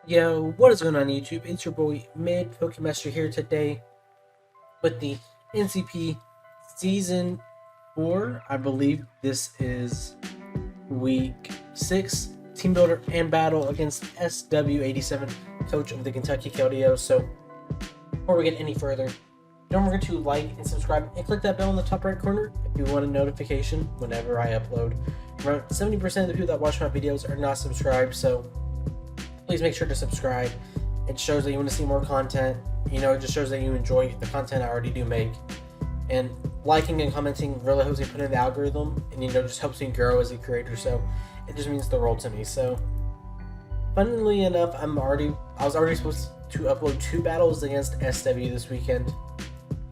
Yo, what is going on YouTube? It's your boy Mid Pokemaster here today with the NCP Season 4. I believe this is week 6. Team Builder and battle against SW87, coach of the Kentucky KLDO. So before we get any further, don't forget to like and subscribe and click that bell in the top right corner if you want a notification whenever I upload. Around 70% of the people that watch my videos are not subscribed, so please make sure to subscribe. It shows that you want to see more content. It just shows that you enjoy the content I already do make. And liking and commenting really helps me put in the algorithm and, just helps me grow as a creator. So it just means the world to me. So funnily enough, I was already supposed to upload 2 battles against SW this weekend.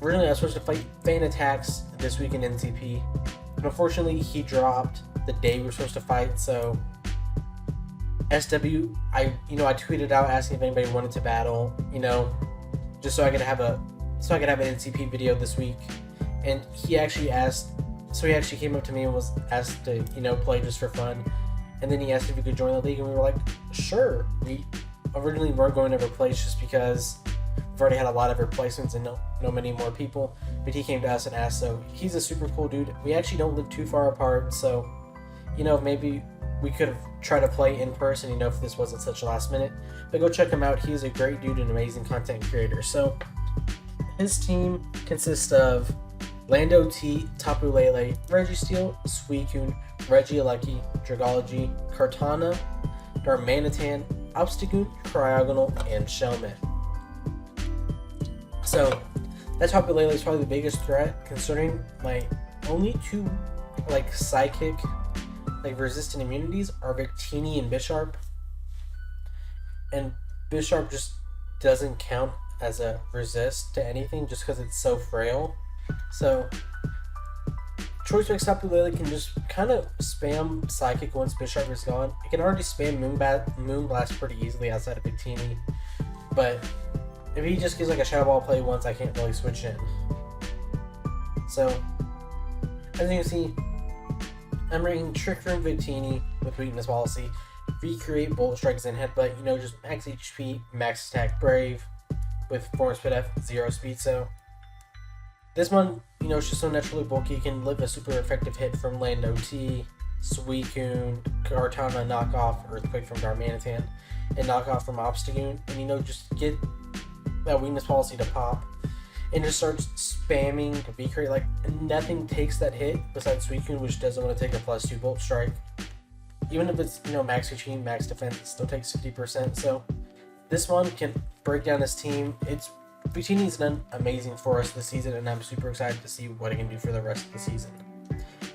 Originally, I was supposed to fight Fan Attacks this week in NCP. But unfortunately, he dropped the day we were supposed to fight, so SW, I tweeted out asking if anybody wanted to battle, just so I could have an NCP video this week. And he actually came up to me and was asked to, play just for fun. And then he asked if we could join the league, and we were like, sure. We originally weren't going to replace just because we've already had a lot of replacements and no many more people. But he came to us and asked, so he's a super cool dude. We actually don't live too far apart, so, maybe we could have tried to play in person, if this wasn't such a last minute. But go check him out. He's a great dude and amazing content creator. So his team consists of Lando T, Tapu Lele, Registeel, Suicune, Regieleki, Dragology, Kartana, Darmanitan, Obstagoon, Cryogonal, and Shelmet. So that Tapu Lele is probably the biggest threat, considering my only 2 psychic resistant immunities are Victini and Bisharp. And Bisharp just doesn't count as a resist to anything just because it's so frail. So Choice Rex Tapu Lele can just kind of spam Psychic once Bisharp is gone. It can already spam Moonblast pretty easily outside of Victini. But if he just gives a Shadow Ball play once, I can't really switch in. So as you can see, I'm bringing Trick Room Victini with Weakness Policy, Recreate, Bolt Strikes, and Headbutt, just max HP, max attack, Brave, with Form Spit F, 0 speed. So this one, it's just so naturally bulky, it can live a super effective hit from Lando T, Suicune, Kartana, knockoff Earthquake from Darmanitan, and knockoff from Obstagoon, and just get that Weakness Policy to pop. And just starts spamming V-Crate, nothing takes that hit besides Suicune, which doesn't want to take a +2 Bolt Strike. Even if it's, max HP, max defense, it still takes 50%. So this one can break down this team. Victini's done amazing for us this season, and I'm super excited to see what it can do for the rest of the season.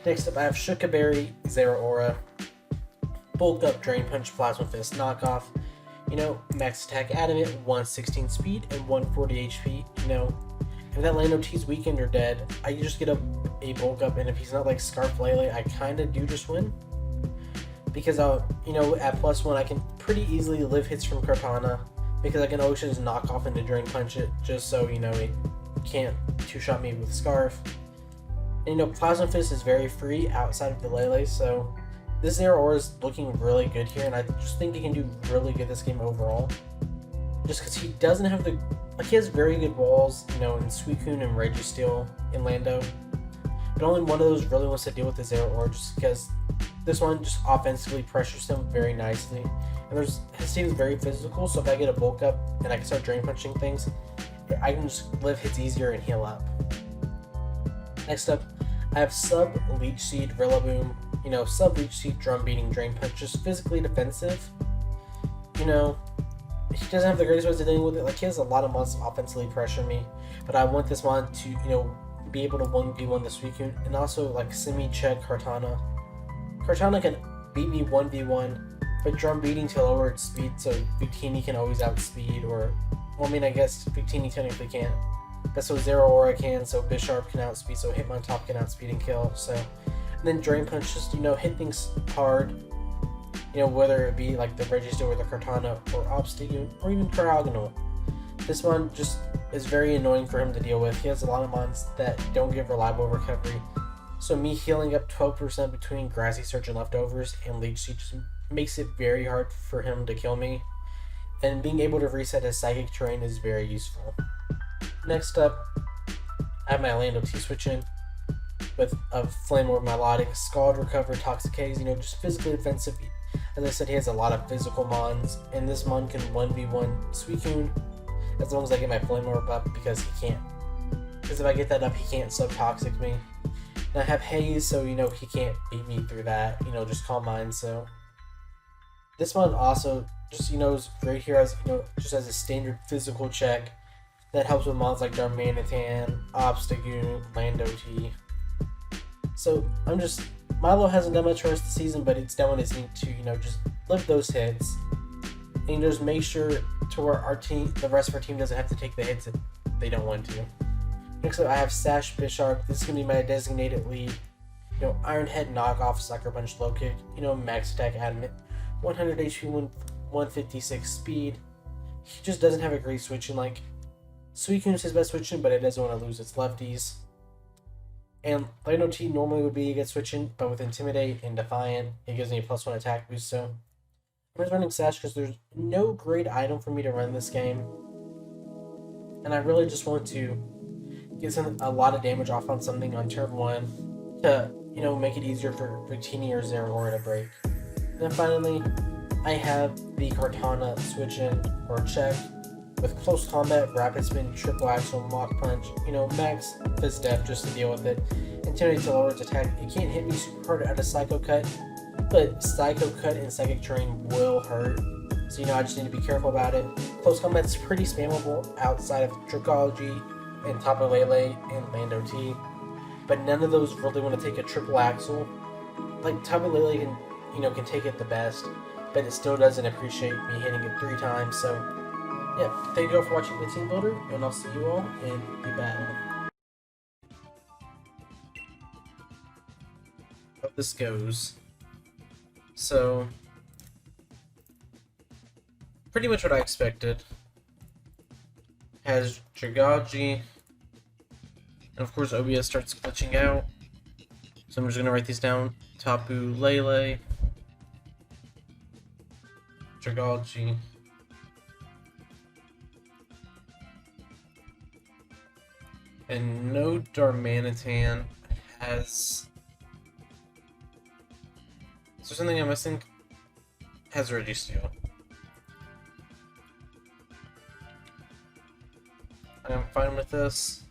Next up, I have Shukaberry, ZERAORA, Bulk Up, Drain Punch, Plasma Fist, knockoff. Max attack, adamant, 116 speed, and 140 HP. If that Lando T's weakened or dead, I just get a bulk up, and if he's not Scarf Lele, I kind of do just win. Because at +1, I can pretty easily live hits from Kartana, because I can always just knock off into Drain Punch it, just so, it can't 2-shot me with Scarf. And, Plasma Fist is very free outside of the Lele, so this ZERAORA is looking really good here, and I just think he can do really good this game overall. Just because he doesn't have he has very good walls, in Suicune and Registeel in Lando. But only one of those really wants to deal with the ZERAORA, just because this one just offensively pressures him very nicely. And his team is very physical, so if I get a bulk up and I can start drain punching things, I can just live hits easier and heal up. Next up, I have Sub Leech Seed, Rillaboom. Sub Leech Seed, Drum Beating, Drain Punch, just physically defensive. He doesn't have the greatest ways of dealing with it. He has a lot of monsters offensively pressure me, but I want this one to, be able to 1v1 the Suicune, and also semi-check Kartana. Kartana can beat me 1v1, but Drum Beating to lower its speed, so Victini can always outspeed, I guess Victini technically can't. But so ZERAORA can, so Bisharp can outspeed, so Hitmontop can outspeed and kill, so. And then Drain Punch, just, hit things hard. Whether it be the Registeel or the Kartana or Obstagoon or even Cryogonal. This one just is very annoying for him to deal with. He has a lot of mons that don't give reliable recovery. So me healing up 12% between Grassy Surge and Leftovers and Leech Seed just makes it very hard for him to kill me. and being able to reset his psychic terrain is very useful. Next up, I have my Lando T switch in with a Flame Orb Melodic, Scald, Recover, Toxic Haze, just physically defensive. As I said, he has a lot of physical mons, and this mon can 1v1 Suicune as long as I get my Flame Orb up, because if I get that up, he can't sub-toxic me. And I have Haze, so he can't beat me through that, just Calm Mind. So this mon also just is great here as just as a standard physical check that helps with mons like Darmanitan, Obstagoon, Lando T. So Milo hasn't done much for us this season, but it's done what it's needed to, just lift those hits and just make sure to where the rest of our team doesn't have to take the hits if they don't want to. Next up, I have Sash Bisharp. This is going to be my designated lead. Iron Head knockoff, Sucker Punch low kick, max attack adamant, 100 HP, 156 speed. He just doesn't have a great switching. Like, Suicune is his best switching, but it doesn't want to lose its lefties. And Lando T normally would be a good switching, but with Intimidate and Defiant, it gives me a +1 attack boost, so I'm just running Sash because there's no great item for me to run this game. And I really just want to get a lot of damage off on something on turn 1 to, make it easier for Victini or ZERAORA to break. And then finally, I have the Kartana switch in or check with Close Combat, Rapid Spin, Triple Axle, Mach Punch, max Fizz Def just to deal with it. Intimidate to lower its attack. It can't hit me super hard out of Psycho Cut, but Psycho Cut and Psychic Terrain will hurt. So, I just need to be careful about it. Close Combat's pretty spammable outside of Trickology and Tapu Lele and Lando T, but none of those really want to take a Triple Axle. Like, Tapu Lele can take it the best, but it still doesn't appreciate me hitting it 3 times, so yeah, thank you all for watching the Team Builder, and I'll see you all in the battle. How this goes. So, pretty much what I expected. Has Dragaji, and of course OBS starts glitching out. So I'm just gonna write these down. Tapu Lele, Dragaji, and no Darmanitan has... Is there something I'm missing? Has Registeel. I'm fine with this.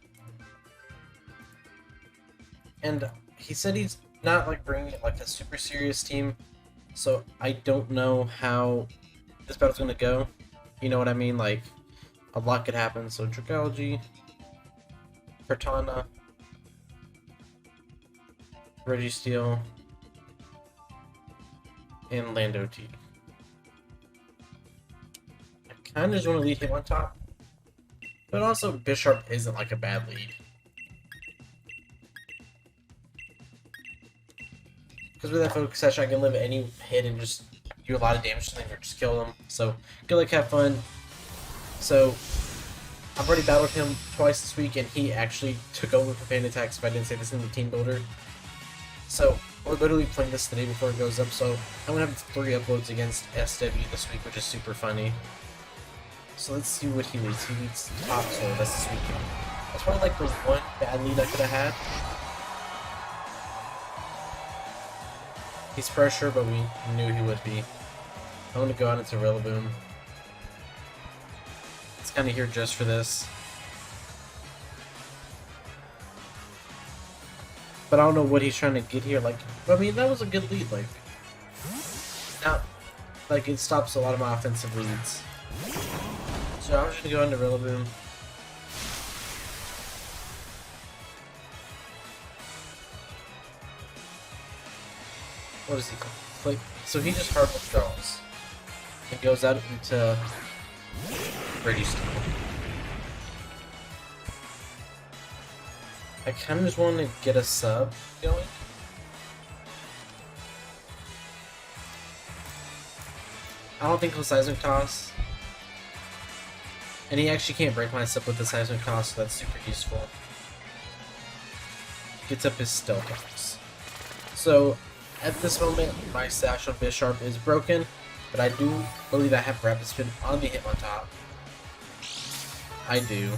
And he said he's not bringing it a super serious team, so I don't know how this battle's gonna go. You know what I mean? A lot could happen. So Dragaji, Kartana, Registeel, and Lando T. I kinda just want to lead him on top. But also, Bisharp isn't a bad lead. Because with that focus session, I can live any hit and just do a lot of damage to things or just kill them. So, good luck, have fun. So, I've already battled him twice this week, and he actually took over for fan attacks if I didn't say this in the Team Builder. So, we're literally playing this the day before it goes up, so I'm going to have 3 uploads against SW this week, which is super funny. So let's see what he leads. He leads top soul. That's this weekend. That's probably the one bad lead I could have had. He's pressure, but we knew he would be. I'm gonna go out into Rillaboom. It's kind of here just for this. But I don't know what he's trying to get here. I mean, that was a good lead. Now, it stops a lot of my offensive leads. So I'm just gonna go into Rillaboom. What does he click? So he just hard withdraws. It goes out into Registeel. I kind of just want to get a sub going. I don't think he'll Seismic Toss. And he actually can't break my sub with the Seismic Toss, so that's super useful. Gets up his Stealth Toss. So, at this moment, my Sash on Bisharp is broken. But I do believe I have Rapid Spin on the Hitmontop. I do.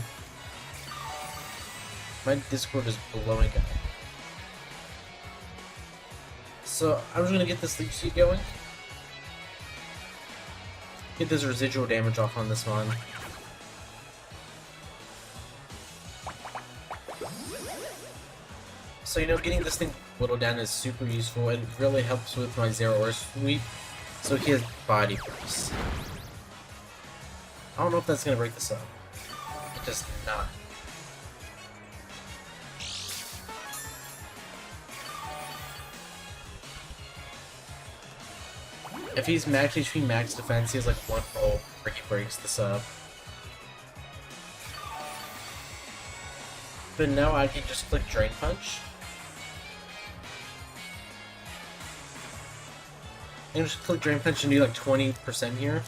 My Discord is blowing up. So I'm just gonna get this Leech Seed going. Get this residual damage off on this one. So, you know, getting this thing whittled down is super useful. It really helps with my ZERAORA sweep. So he has body burst. I don't know if that's gonna break this up. It does not. If he's max HP, max defense, he has like one roll where he breaks this up. But now I can just click Drain Punch. And just click Drain Punch and do like 20% here.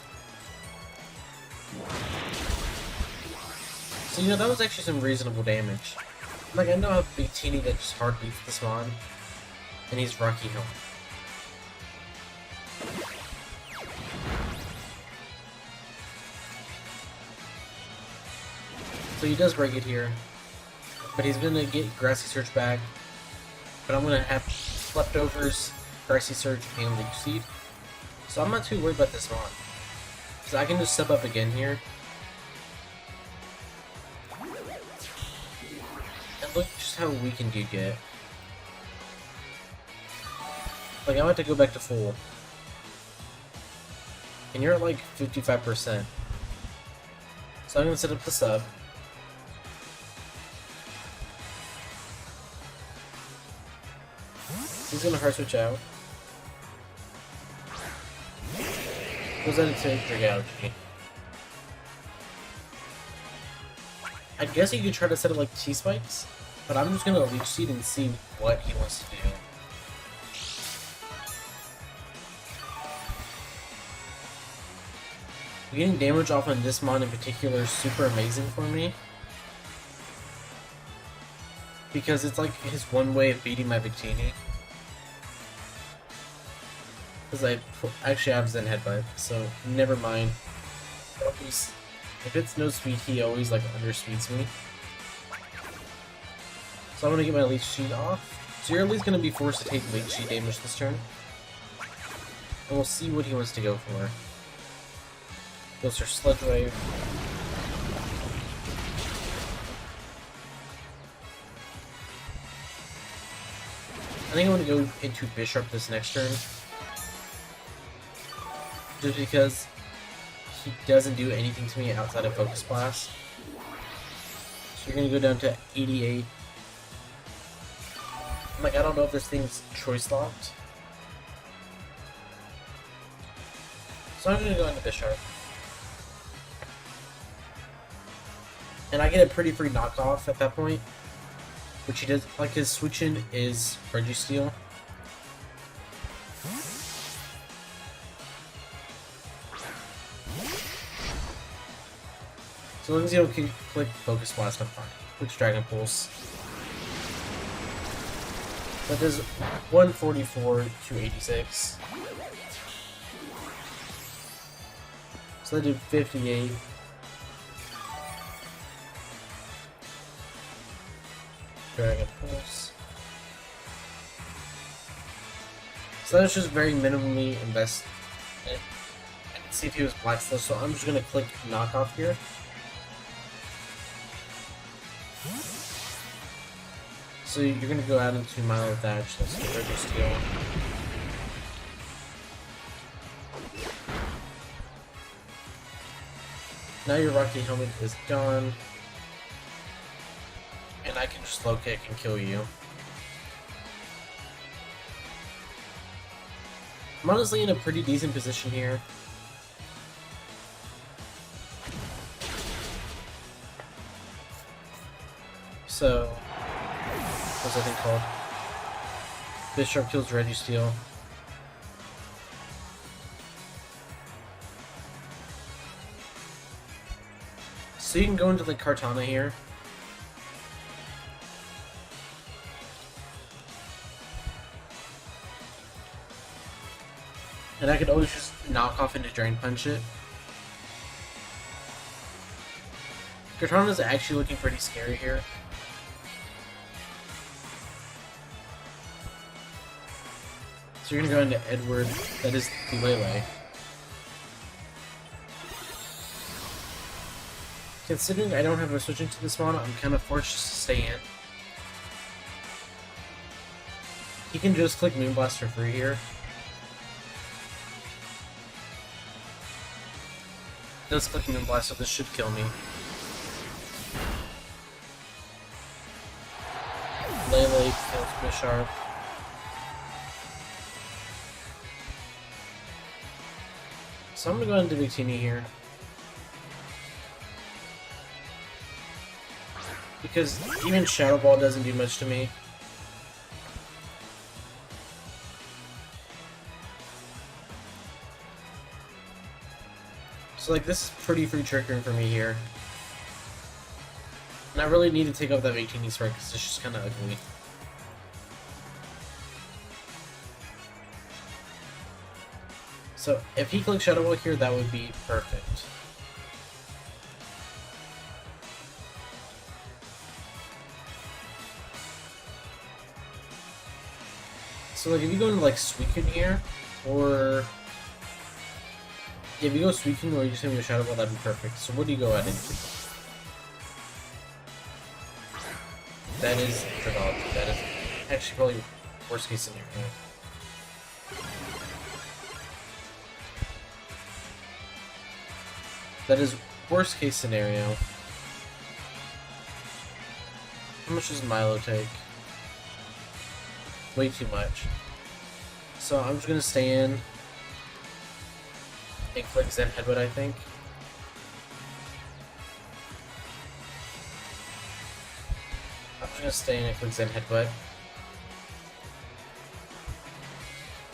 So, you know, that was actually some reasonable damage. Like, I know how big Teeny that just hard beats this mon. And he's Rocky Hill. So he does break it here. But he's gonna get Grassy Surge back. But I'm gonna have leftovers, Grassy Surge, and Leech Seed. So I'm not too worried about this mon. Because I can just sub up again here. And look just how weakened you get. Like, I'm about to go back to full. And you're at like 55%. So I'm gonna set up the sub. He's gonna hard switch out. Goes out into Dragality. I guess you could try to set up like T-Spikes, but I'm just gonna Leech Seed and see what he wants to do. Getting damage off on this mon in particular is super amazing for me. Because it's like his one way of beating my Victini. Because I actually have Zen Headbutt, so never mind. If it's no speed, he always like underspeeds me. So I'm gonna get my Leech Seed off. So you're at least gonna be forced to take Leech Seed damage this turn. And we'll see what he wants to go for. Goes for Sludge Wave. I think I'm gonna go into Bishop this next turn. Just because he doesn't do anything to me outside of Focus Blast. So you're gonna go down to 88. I'm like, I don't know if this thing's choice locked. So I'm gonna go into Bishop. And I get a pretty free knockoff at that point. Which he does, like his switch-in is Registeel. So as long as you don't click Focus Blast, I'm fine. Clicks Dragon Pulse. That does 144 to 86. So that did 58. Dragon Pulse. So that's just very minimally invested. I can see if he was Black Slow, so I'm just gonna click Knockoff here. So you're gonna go out into Milo Thatch, let's get Registeel. Now your Rocky Helmet is gone. And I can just low kick and kill you. I'm honestly in a pretty decent position here. So, what's that thing called? Bishop kills Registeel. So you can go into like Kartana here. And I could always just knock off into Drain Punch it. Kartana's actually looking pretty scary here. So you're gonna go into Edward, that is the Lele. Considering I don't have a switch into this mono, I'm kind of forced just to stay in. He can just click Moonblast for free here. Does click Moonblast, so this should kill me. Lele kills Bisharp. So I'm gonna go into Victini here. Because even Shadow Ball doesn't do much to me. So like, this is pretty free triggering for me here. And I really need to take off that Victini Sprite because it's just kind of ugly. So if he clicks Shadow Ball here, that would be perfect. So like, if you go into like Suicune here, or if you go Suicune or you just have a Shadow Ball, that'd be perfect. So what do you go at into? That is Trigonometry. That is actually probably worst case scenario. That is worst case scenario. How much does Milo take? Way too much. So I'm just gonna stay in and click Zen Headbutt, I think. I'm just gonna stay in and click Zen Headbutt.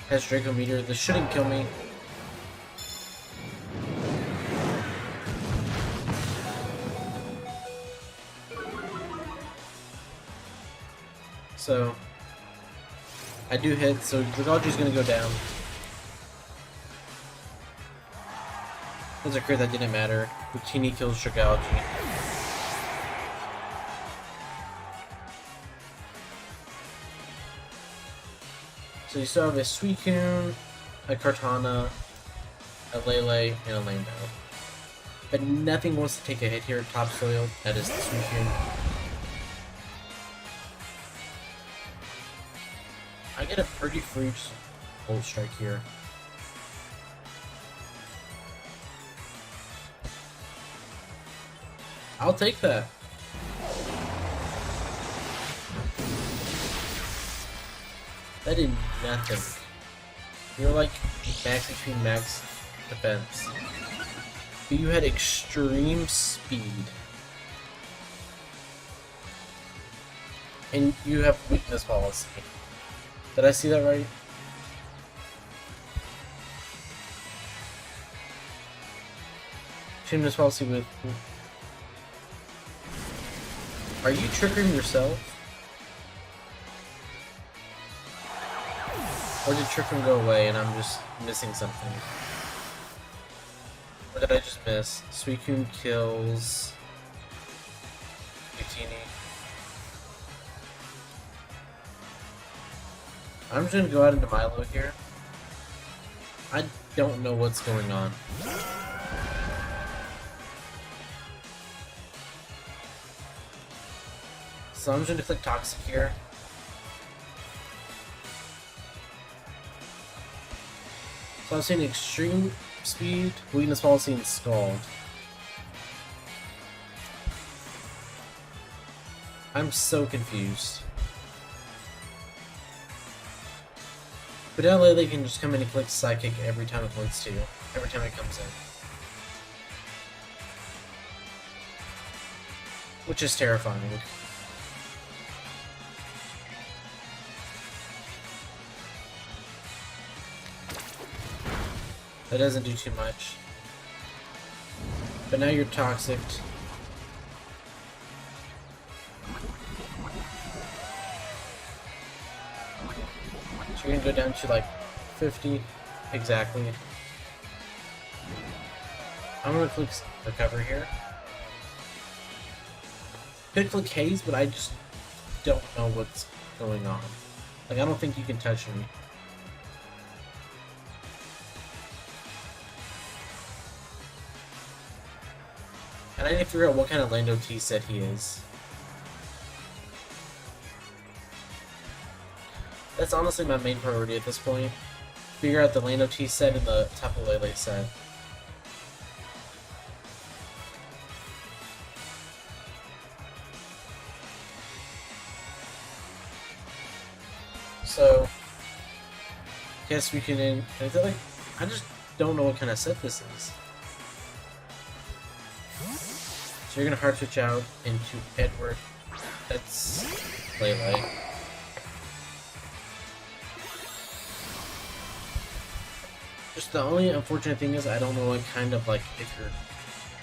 Has Draco Meteor. This shouldn't kill me. So I do hit, so Dragalge's gonna go down. That's a crit that didn't matter. Victini kills Dragalge. So you still have a Suicune, a Kartana, a Lele, and a Lando. But nothing wants to take a hit here. Topsoil, that is the Suicune. I get a pretty free Volt Strike here. I'll take that. That did nothing. You're like max between max defense. But you had extreme speed. And you have weakness policy. Did I see that right? Weakness policy with... Are you triggering yourself? Or did triggering go away and I'm just missing something? Or did I just miss? Suicune kills... Victini. I'm just gonna go out into Milo here. I don't know what's going on. So I'm just gonna click Toxic here. So I'm seeing Extreme Speed, Weakness Policy, and Scald. I'm so confused. But now Lele can just come in and click Psychic every time it wants to. Every time it comes in. Which is terrifying. That doesn't do too much. But now you're toxic. So you're gonna go down to like 50 exactly. I'm gonna click recover here. Could click haze, but I just don't know what's going on. Like, I don't think you can touch me. And I need to figure out what kind of Lando T set he is. That's honestly my main priority at this point. Figure out the Lando T set and the Tapu Lele set. So, guess we can. I just don't know what kind of set this is. So you're gonna hard switch out into Edward. That's Lele. Just the only unfortunate thing is I don't know what kind of, like, if you're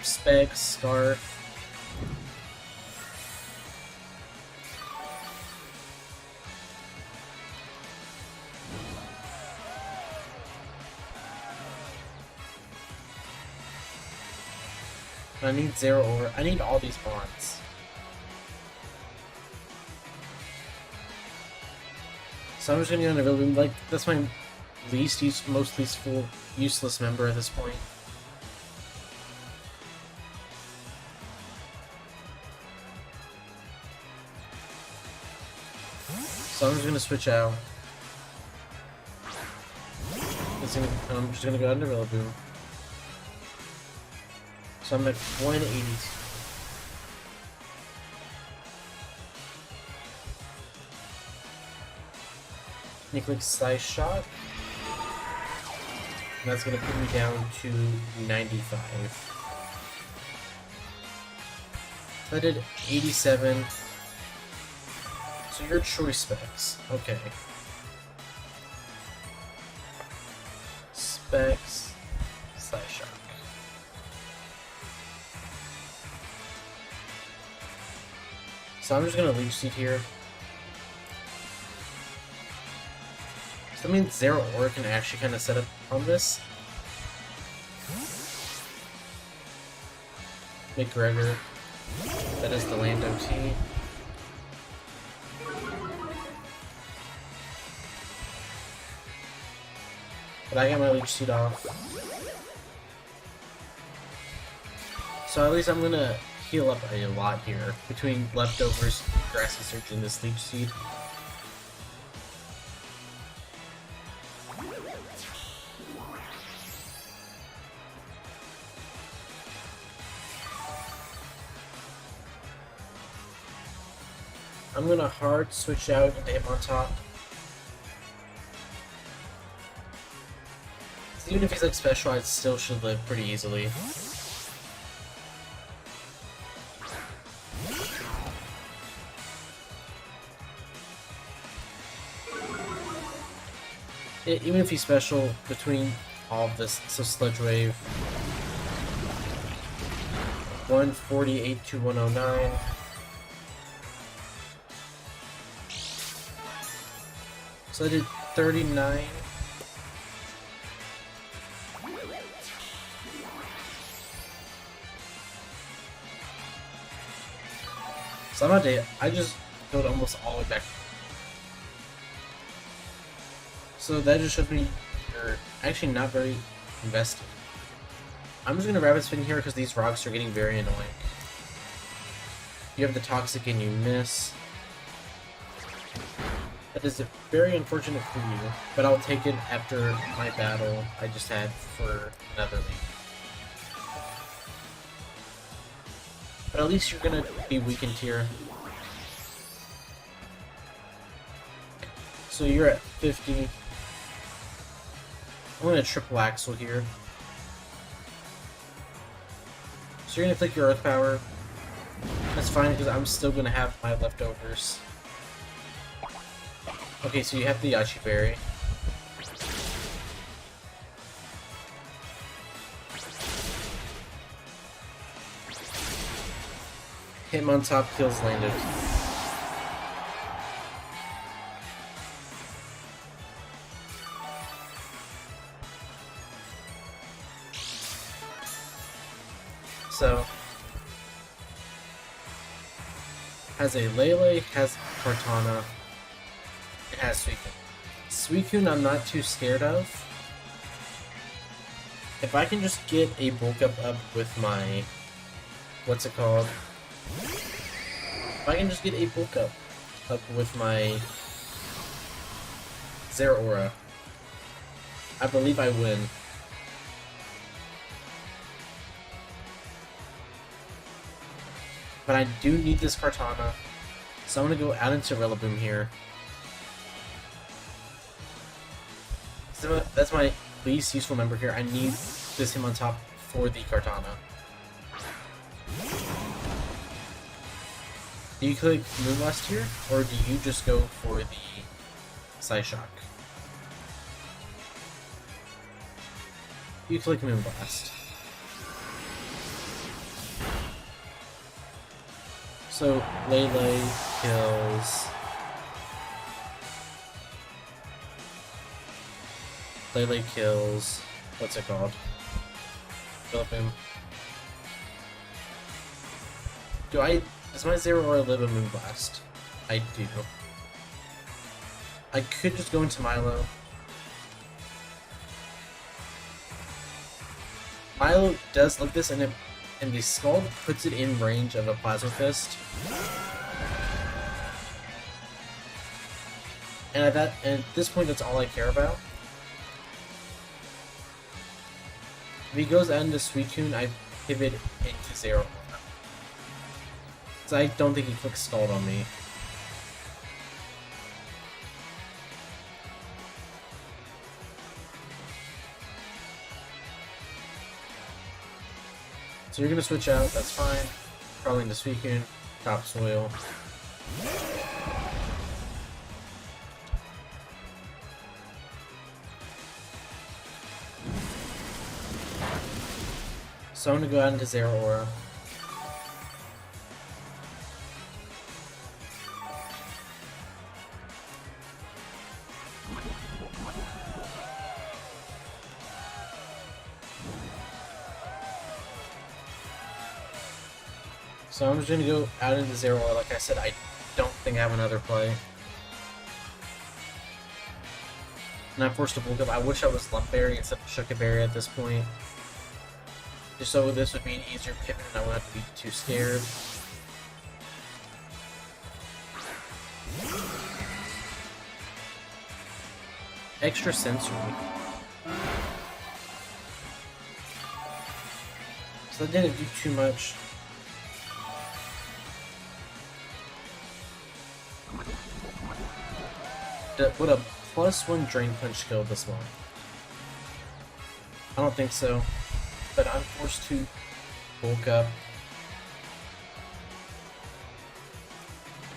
Specs, Scarf. I need ZERAORA. I need all these bonds. So I'm just gonna go on a really, like, that's my most useless member at this point. So I'm just gonna switch out. I'm just gonna go under Rillaboom. So I'm at 180. You click Slice Shot. And that's gonna put me down to 95. So I did 87. So your choice specs. Okay. Specs. Slice Shot. So I'm just gonna Leech Seed here. So that means ZERAORA can actually kind of set up on this. McGregor. That is the Lando T. But I got my Leech Seed off. So at least I'm gonna heal up a lot here between leftovers, Grassy Surge, and this Leech Seed. I'm gonna hard switch out into Hitmontop. So even if he's like special, I still should live pretty easily. Even if he's special, between all of this, so Sludge Wave, 148 to 109. So I did 39. So I'm not dead. I just built almost all the way back. So that just shows me you're actually not very invested. I'm just gonna Rapid Spin here because these rocks are getting very annoying. You have the Toxic and you miss. That is very unfortunate for you, but I'll take it after my battle I just had for another league. But at least you're gonna be weakened here. So you're at 50. I'm gonna triple Axle here. So you're gonna click your Earth Power. That's fine because I'm still gonna have my leftovers. Okay, so you have the Yachi Berry. Hitmontop kills Lando. So, has a Lele, has Kartana, it has Suicune. Suicune I'm not too scared of. If I can just get a bulk up with my, what's it called? If I can just get a bulk up with my ZERAORA, I believe I win. But I do need this Kartana, so I'm gonna go out into Rillaboom here. So that's my least useful member here. I need this him on top for the Kartana. Do you click Moonblast here, or do you just go for the Psyshock? You click Moonblast. So Lele kills. Lele kills. What's it called? Rillaboom. Does my ZERAORA live a Moonblast? I do. I could just go into Milo. Milo does live this, and the Scald puts it in range of a Plasma Fist. And at this point, that's all I care about. If he goes out into Suicune, I pivot into ZERAORA. So I don't think he clicks Scald on me. So you're gonna switch out, that's fine. Probably into Suicune, Topsoil. So I'm gonna go out into ZERAORA. So I'm just gonna go out into ZERAORA. Like I said, I don't think I have another play. And I'm forced to bulk up. I wish I was Slump Berry instead of Shuka Berry at this point. Just so this would be an easier pivot and I wouldn't have to be too scared. Extra sensory. So that didn't do too much. Would a +1 Drain Punch kill this one? I don't think so. But I'm forced to bulk up.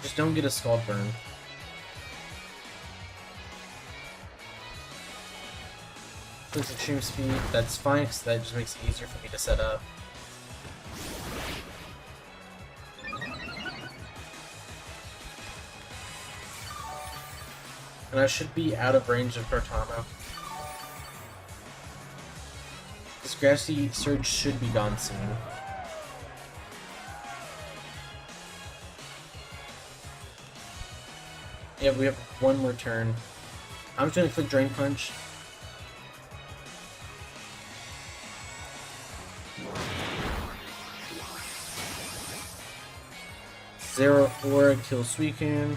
Just don't get a Scald Burn. With Extreme Speed, that's fine because that just makes it easier for me to set up. And I should be out of range of Kartana. This Grassy Surge should be gone soon. Yeah, we have one more turn. I'm just gonna click Drain Punch. ZERAORA kills Suicune.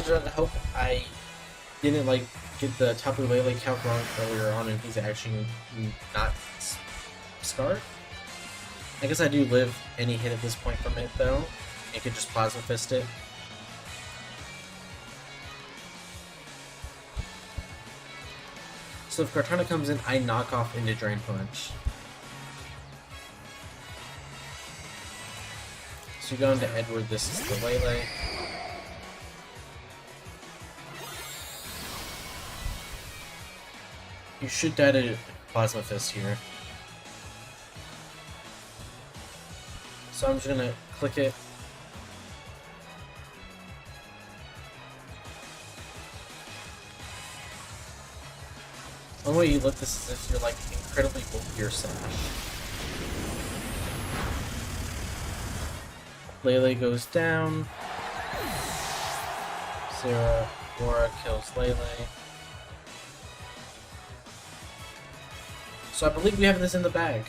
So I hope I didn't get the Tapu Lele count wrong earlier on and he's actually not scarred. I guess I do live any hit at this point from it though. You could just Plasma Fist it. So if Kartana comes in, I knock off into Drain Punch. So you go into Edward, this is the Lele. You should die to Plasma Fist here. So I'm just gonna click it. One way you look this is if you're like incredibly bulky or slash. Lele goes down. ZERAORA kills Lele. So I believe we have this in the bag.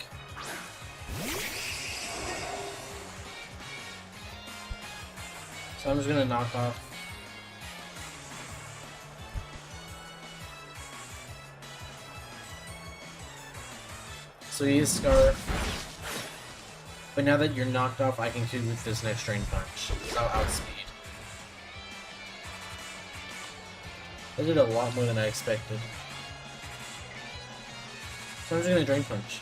So I'm just gonna knock off. So he is Scarf. But now that you're knocked off, I can kill you with this next Drain Punch. I'll outspeed. I did a lot more than I expected. So I'm just gonna Drain Punch.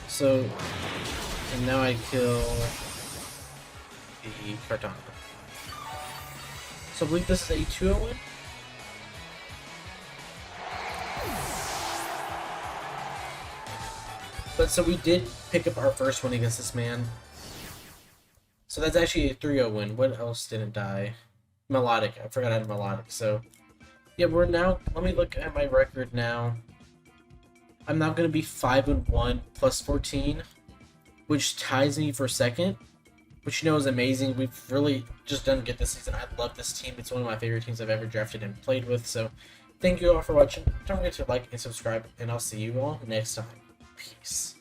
So, and now I kill the Kartana. So I believe this is a 2-0 win? But so we did pick up our first one against this man. So that's actually a 3-0 win. What else didn't die? Melodic. I forgot I had Melodic. So yeah, we're now, let me look at my record now. I'm now going to be 5-1 plus 14, which ties me for second, which you know is amazing. We've really just done good this season. I love this team. It's one of my favorite teams I've ever drafted and played with. So thank you all for watching. Don't forget to like and subscribe, and I'll see you all next time. Peace.